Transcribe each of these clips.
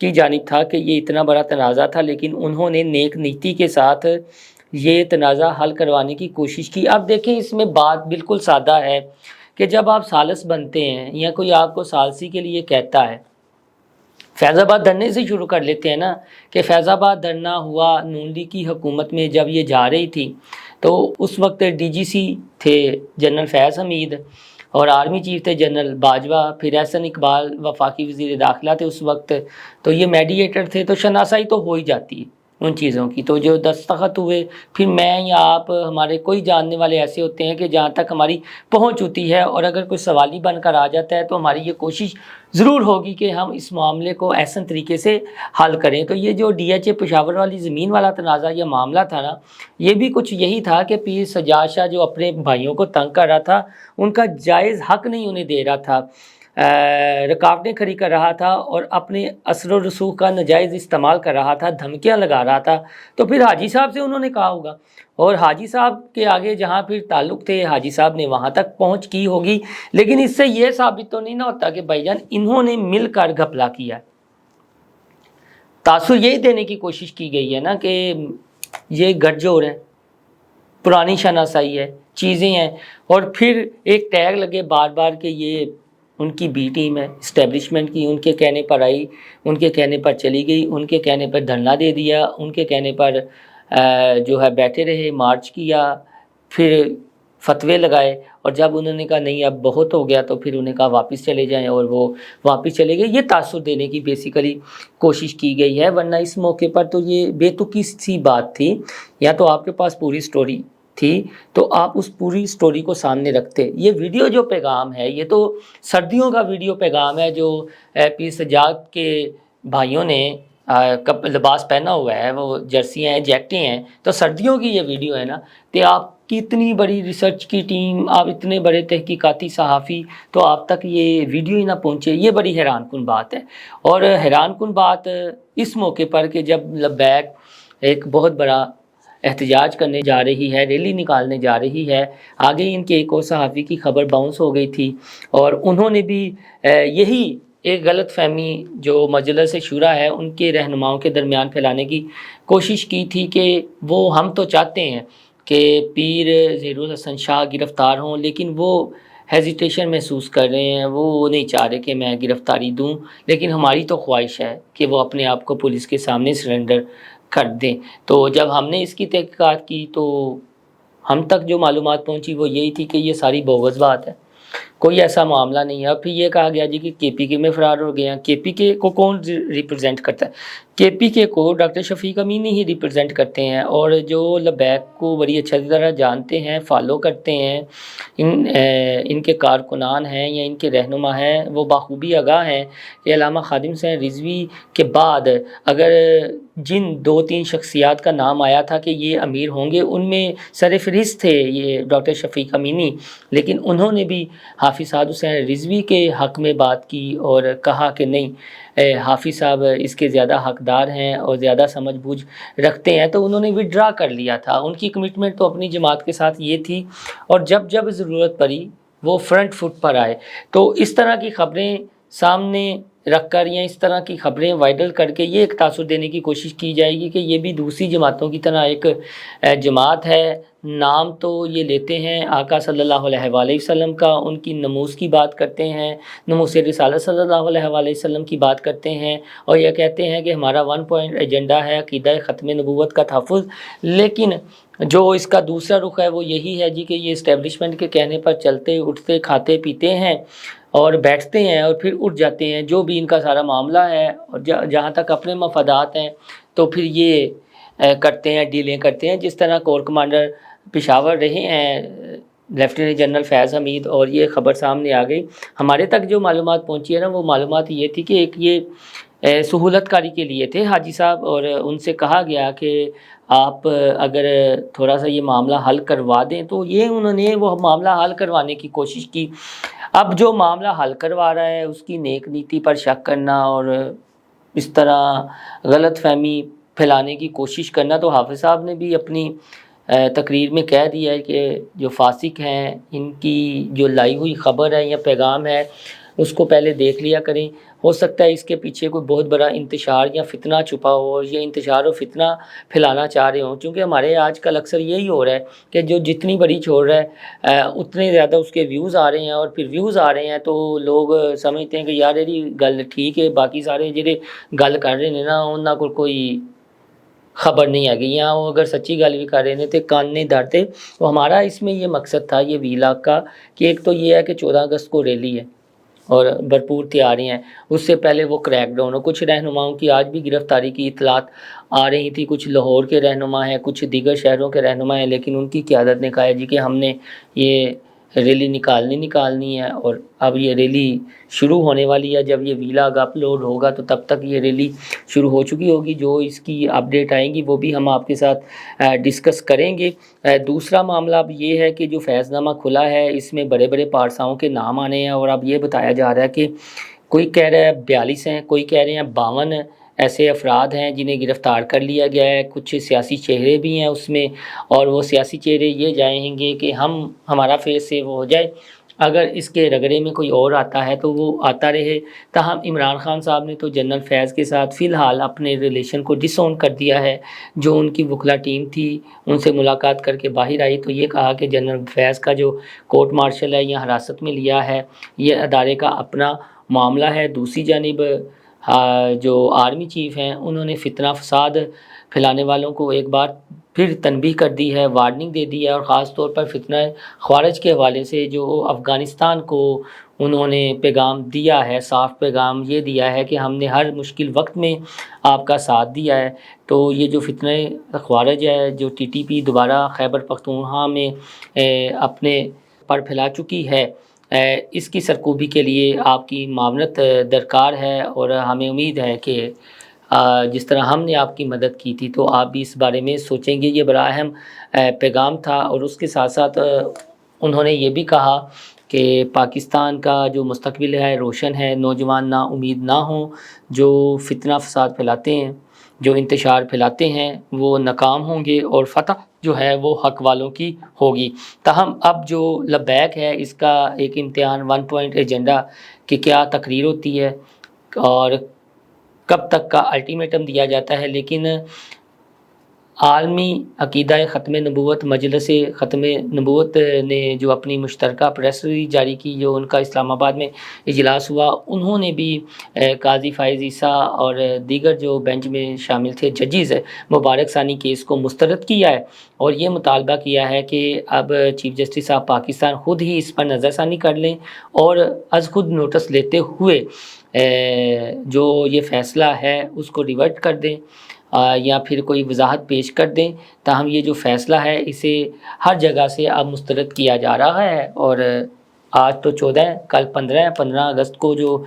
کی جانب تھا کہ یہ اتنا بڑا تنازع تھا، لیکن انہوں نے نیک نیتی کے ساتھ یہ تنازع حل کروانے کی کوشش کی۔ اب دیکھیں اس میں بات بالکل سادہ ہے کہ جب آپ ثالث بنتے ہیں یا کوئی آپ کو ثالثی کے لیے کہتا ہے، فیض آباد دھرنے سے شروع کر لیتے ہیں نا، کہ فیض آباد دھرنا ہوا نون لیگ کی حکومت میں جب یہ جا رہی تھی، تو اس وقت ڈی جی سی تھے جنرل فیض حمید اور آرمی چیف تھے جنرل باجوہ، پھر احسن اقبال وفاقی وزیر داخلہ تھے اس وقت، تو یہ میڈیٹر تھے، تو شناسائی تو ہو ہی جاتی ہے ان چیزوں کی۔ تو جو دستخط ہوئے، پھر میں یا آپ، ہمارے کوئی جاننے والے ایسے ہوتے ہیں کہ جہاں تک ہماری پہنچ ہوتی ہے، اور اگر کوئی سوالی بن کر آ جاتا ہے تو ہماری یہ کوشش ضرور ہوگی کہ ہم اس معاملے کو احسن طریقے سے حل کریں۔ تو یہ جو ڈی ایچ اے پشاور والی زمین والا تنازع یہ معاملہ تھا نا، یہ بھی کچھ یہی تھا کہ پیر سجاد شاہ جو اپنے بھائیوں کو تنگ کر رہا تھا، ان کا جائز حق نہیں انہیں دے رہا تھا، رکاوٹیں کھڑی کر رہا تھا اور اپنے اثر و رسوخ کا ناجائز استعمال کر رہا تھا، دھمکیاں لگا رہا تھا۔ تو پھر حاجی صاحب سے انہوں نے کہا ہوگا، اور حاجی صاحب کے آگے جہاں پھر تعلق تھے، حاجی صاحب نے وہاں تک پہنچ کی ہوگی، لیکن اس سے یہ ثابت تو نہیں نہ ہوتا کہ بھائی جان انہوں نے مل کر گھپلا کیا۔ تاثر یہی دینے کی کوشش کی گئی ہے نا کہ یہ گٹھ جوڑ ہے، پرانی شناسائی ہے، چیزیں ہیں، اور پھر ایک ٹیگ لگے بار بار کہ یہ ان کی بی ٹیم ہے اسٹیبلشمنٹ کی، ان کے کہنے پر آئی، ان کے کہنے پر چلی گئی، ان کے کہنے پر دھرنا دے دیا، ان کے کہنے پر جو ہے بیٹھے رہے، مارچ کیا، پھر فتوے لگائے، اور جب انہوں نے کہا نہیں اب بہت ہو گیا تو پھر انہیں کہا واپس چلے جائیں، اور وہ واپس چلے گئے۔ یہ تاثر دینے کی بیسیکلی کوشش کی گئی ہے، ورنہ اس موقع پر تو یہ بے تکی سی بات تھی، یا تو آپ کے پاس پوری سٹوری تھی تو آپ اس پوری سٹوری کو سامنے رکھتے۔ یہ ویڈیو جو پیغام ہے یہ تو سردیوں کا ویڈیو پیغام ہے، جو پیر سجاد کے بھائیوں نے لباس پہنا ہوا ہے، وہ جرسیاں ہیں، جیکٹیں ہیں، تو سردیوں کی یہ ویڈیو ہے نا، کہ آپ کی اتنی بڑی ریسرچ کی ٹیم، آپ اتنے بڑے تحقیقاتی صحافی، تو آپ تک یہ ویڈیو ہی نہ پہنچے، یہ بڑی حیران کن بات ہے۔ اور حیران کن بات اس موقع پر کہ جب لبیک ایک بہت بڑا احتجاج کرنے جا رہی ہے، ریلی نکالنے جا رہی ہے، آگے ان کے ایک اور صحافی کی خبر باؤنس ہو گئی تھی، اور انہوں نے بھی یہی ایک غلط فہمی جو مجلس شورا ہے ان کے رہنماؤں کے درمیان پھیلانے کی کوشش کی تھی کہ وہ ہم تو چاہتے ہیں کہ پیر ظہیر الحسن شاہ گرفتار ہوں، لیکن وہ ہیزیٹیشن محسوس کر رہے ہیں، وہ نہیں چاہ رہے کہ میں گرفتاری دوں، لیکن ہماری تو خواہش ہے کہ وہ اپنے آپ کو پولیس کے سامنے سرنڈر کر دیں۔ تو جب ہم نے اس کی تحقیقات کی تو ہم تک جو معلومات پہنچی وہ یہی تھی کہ یہ ساری بوگس بات ہے، کوئی ایسا معاملہ نہیں ہے۔ پھر یہ کہا گیا جی کہ کے پی کے میں فرار ہو گئے ہیں۔ کے پی کے کو کون ریپرزینٹ کرتا ہے؟ کے پی کے کو ڈاکٹر شفیق امینی ہی ریپرزینٹ کرتے ہیں، اور جو لبیک کو بڑی اچھا طرح جانتے ہیں، فالو کرتے ہیں، ان کے کارکنان ہیں یا ان کے رہنما ہیں، وہ بخوبی آگاہ ہیں کہ علامہ خادم حسین رضوی کے بعد اگر جن 2-3 شخصیات کا نام آیا تھا کہ یہ امیر ہوں گے، ان میں سر فہرست تھے یہ ڈاکٹر شفیق امینی، لیکن انہوں نے بھی حافظ سعد حسین رضوی کے حق میں بات کی اور کہا کہ نہیں، حافظ صاحب اس کے زیادہ حقدار ہیں اور زیادہ سمجھ بوجھ رکھتے ہیں، تو انہوں نے وڈرا کر لیا تھا۔ ان کی کمٹمنٹ تو اپنی جماعت کے ساتھ یہ تھی، اور جب جب ضرورت پڑی وہ فرنٹ فٹ پر آئے۔ تو اس طرح کی خبریں سامنے رکھ کر یا اس طرح کی خبریں وائرل کر کے یہ ایک تاثر دینے کی کوشش کی جائے گی کہ یہ بھی دوسری جماعتوں کی طرح ایک جماعت ہے، نام تو یہ لیتے ہیں آقا صلی اللہ علیہ وآلہ وسلم کا، ان کی نموز کی بات کرتے ہیں، نموز رسالت صلی اللہ علیہ وآلہ وسلم کی بات کرتے ہیں، اور یہ کہتے ہیں کہ ہمارا 1 پوائنٹ ایجنڈا ہے عقیدہ ختم نبوت کا تحفظ، لیکن جو اس کا دوسرا رخ ہے وہ یہی ہے جی کہ یہ اسٹیبلشمنٹ کے کہنے پر چلتے اٹھتے کھاتے پیتے ہیں اور بیٹھتے ہیں اور پھر اٹھ جاتے ہیں، جو بھی ان کا سارا معاملہ ہے، اور جہاں تک اپنے مفادات ہیں تو پھر یہ کرتے ہیں، ڈیلیں کرتے ہیں، جس طرح کور کمانڈر پشاور رہے ہیں لیفٹیننٹ جنرل فیض حمید، اور یہ خبر سامنے آ گئی۔ ہمارے تک جو معلومات پہنچی ہے نا، وہ معلومات یہ تھی کہ ایک یہ سہولت کاری کے لیے تھے حاجی صاحب، اور ان سے کہا گیا کہ آپ اگر تھوڑا سا یہ معاملہ حل کروا دیں، تو یہ انہوں نے وہ معاملہ حل کروانے کی کوشش کی۔ اب جو معاملہ حل کروا رہا ہے اس کی نیک نیتی پر شک کرنا اور اس طرح غلط فہمی پھیلانے کی کوشش کرنا، تو حافظ صاحب نے بھی اپنی تقریر میں کہہ دیا ہے کہ جو فاسق ہیں ان کی جو لائی ہوئی خبر ہے یا پیغام ہے اس کو پہلے دیکھ لیا کریں. ہو سکتا ہے اس کے پیچھے کوئی بہت بڑا انتشار یا فتنہ چھپا ہو اور یہ انتشار و فتنہ پھیلانا چاہ رہے ہوں, کیونکہ ہمارے آج کل اکثر یہی ہو رہا ہے کہ جو جتنی بڑی چھوڑ رہا ہے اتنے زیادہ اس کے ویوز آ رہے ہیں, اور پھر ویوز آ رہے ہیں تو لوگ سمجھتے ہیں کہ یار یہ گل ٹھیک ہے, باقی سارے جڑے گل کر رہے ہیں نا انہاں کو کوئی خبر نہیں ہے گئی, یا وہ اگر سچی گل بھی کر رہے ہیں تو کان نہیں دھرتے. تو ہمارا اس میں یہ مقصد تھا یہ ویلاگ کا کہ ایک تو یہ ہے کہ 14 اگست کو ریلی ہے اور بھرپور تیاریاں ہیں, اس سے پہلے وہ کریک ڈاؤن ہو. کچھ رہنماؤں کی آج بھی گرفتاری کی اطلاعات آ رہی تھی, کچھ لاہور کے رہنما ہیں, کچھ دیگر شہروں کے رہنما ہیں, لیکن ان کی قیادت نے کہا ہے جی کہ ہم نے یہ ریلی نکالنی ہے, اور اب یہ ریلی شروع ہونے والی ہے. جب یہ ویلاگ اپلوڈ ہوگا تو تب تک یہ ریلی شروع ہو چکی ہوگی. جو اس کی اپڈیٹ آئیں گی وہ بھی ہم آپ کے ساتھ ڈسکس کریں گے. دوسرا معاملہ اب یہ ہے کہ جو فیض نامہ کھلا ہے اس میں بڑے بڑے پارساؤں کے نام آنے ہیں, اور اب یہ بتایا جا رہا ہے کہ کوئی کہہ رہا ہے 42 ہیں, کوئی کہہ رہے ہیں 52 ایسے افراد ہیں جنہیں گرفتار کر لیا گیا ہے. کچھ سیاسی چہرے بھی ہیں اس میں, اور وہ سیاسی چہرے یہ جائیں گے کہ ہمارا فیس سیو ہو جائے, اگر اس کے رگڑے میں کوئی اور آتا ہے تو وہ آتا رہے. تاہم عمران خان صاحب نے تو جنرل فیض کے ساتھ فی الحال اپنے ریلیشن کو ڈس آن کر دیا ہے. جو ان کی وکلا ٹیم تھی ان سے ملاقات کر کے باہر آئی تو یہ کہا کہ جنرل فیض کا جو کورٹ مارشل ہے یا حراست میں لیا ہے یہ ادارے کا اپنا معاملہ ہے. دوسری جانب جو آرمی چیف ہیں انہوں نے فتنہ فساد پھیلانے والوں کو ایک بار پھر تنبیہ کر دی ہے, وارننگ دے دی ہے, اور خاص طور پر فتنہ خوارج کے حوالے سے جو افغانستان کو انہوں نے پیغام دیا ہے, صاف پیغام یہ دیا ہے کہ ہم نے ہر مشکل وقت میں آپ کا ساتھ دیا ہے. تو یہ جو فتنہ خوارج ہے جو TTP دوبارہ خیبر پختونخوا میں اپنے پر پھیلا چکی ہے, اس کی سرکوبی کے لیے آپ کی معاونت درکار ہے, اور ہمیں امید ہے کہ جس طرح ہم نے آپ کی مدد کی تھی تو آپ بھی اس بارے میں سوچیں گے. یہ بڑا اہم پیغام تھا, اور اس کے ساتھ ساتھ انہوں نے یہ بھی کہا کہ پاکستان کا جو مستقبل ہے روشن ہے, نوجوان نا امید نہ ہوں, جو فتنہ فساد پھیلاتے ہیں, جو انتشار پھیلاتے ہیں وہ ناکام ہوں گے, اور فتح جو ہے وہ حق والوں کی ہوگی. تاہم اب جو لبیک ہے اس کا ایک امتحان 1 پوائنٹ ایجنڈا کہ کیا تقریر ہوتی ہے اور کب تک کا الٹیمیٹم دیا جاتا ہے. لیکن عالمی عقیدہ ختم نبوت مجلس ختم نبوت نے جو اپنی مشترکہ پریس ریلیز جاری کی, جو ان کا اسلام آباد میں اجلاس ہوا, انہوں نے بھی قاضی فائز عیسیٰ اور دیگر جو بینچ میں شامل تھے ججز مبارک ثانی کیس کو مسترد کیا ہے, اور یہ مطالبہ کیا ہے کہ اب چیف جسٹس آف پاکستان خود ہی اس پر نظر ثانی کر لیں, اور از خود نوٹس لیتے ہوئے جو یہ فیصلہ ہے اس کو ریورٹ کر دیں, یا پھر کوئی وضاحت پیش کر دیں. تاہم یہ جو فیصلہ ہے اسے ہر جگہ سے اب مسترد کیا جا رہا ہے, اور آج تو 14 ہے, کل 15 اگست کو جو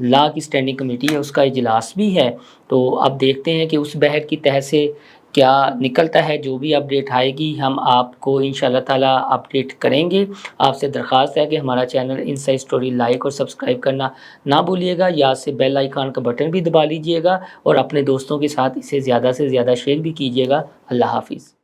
لا کی اسٹینڈنگ کمیٹی ہے اس کا اجلاس بھی ہے. تو اب دیکھتے ہیں کہ اس بحث کی تحت سے کیا نکلتا ہے. جو بھی اپڈیٹ آئے گی ہم آپ کو انشاءاللہ تعالی اپڈیٹ کریں گے. آپ سے درخواست ہے کہ ہمارا چینل انسائیڈ اسٹوری لائک اور سبسکرائب کرنا نہ بھولیے گا, یا سے بیل آئیکن کا بٹن بھی دبا لیجئے گا, اور اپنے دوستوں کے ساتھ اسے زیادہ سے زیادہ شیئر بھی کیجئے گا. اللہ حافظ.